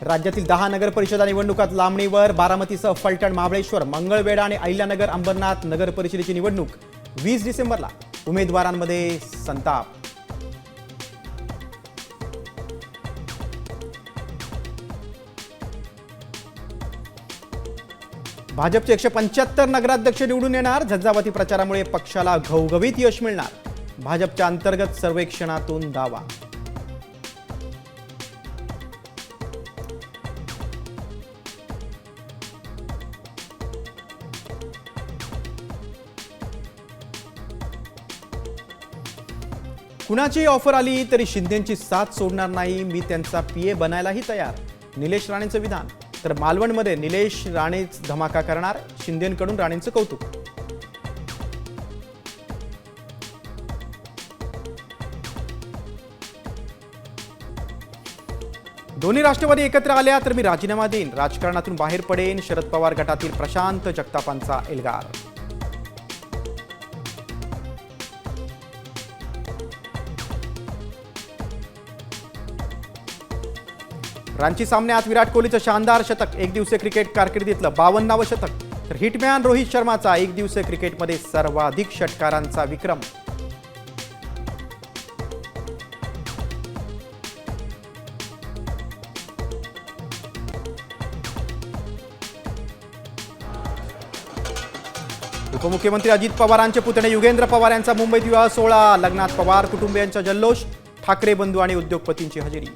राज्यातील 10 नगर परिषदा निवडणुकात लांबणीवर बारामतीसह फलटण, महाबळेश्वर, मंगळवेढा आणि अहिल्यानगर, अंबरनाथ नगर परिषदेची निवडणूक 20 डिसेंबरला. उमेदवारांमध्ये संताप. भाजपचे 175 नगराध्यक्ष निवडून येणार. झंझावाती प्रचारामुळे पक्षाला घवघवीत यश मिळणार. भाजपच्या अंतर्गत सर्वेक्षणातून दावा. कुणाची ऑफर आली तरी शिंदेंची साथ सोडणार नाही. मी त्यांचा पीए बनायलाही तयार. निलेश राणेंचं विधान. तर मालवणमध्ये निलेश राणेच धमाका करणार. शिंदेंकडून राणेंचं कौतुक. दोन्ही राष्ट्रवादी एकत्र आल्या तर मी राजीनामा देईन. राजकारणातून बाहेर पडेन. शरद पवार गटातील प्रशांत जगतापांचा एल्गार. रांची सामन्यात विराट कोहलीचं शानदार शतक. एकदिवसीय क्रिकेट कारकिर्दीतलं 52वं शतक. तर हिटमॅन रोहित शर्माचा एकदिवसीय क्रिकेटमध्ये सर्वाधिक षटकारांचा विक्रम. उपमुख्यमंत्री अजित पवारांचे पुतणे युगेंद्र पवार यांचा मुंबईत विवाह सोहळा. लग्नात पवार कुटुंबियांचा जल्लोष. ठाकरे बंधू आणि उद्योगपतींची हजेरी.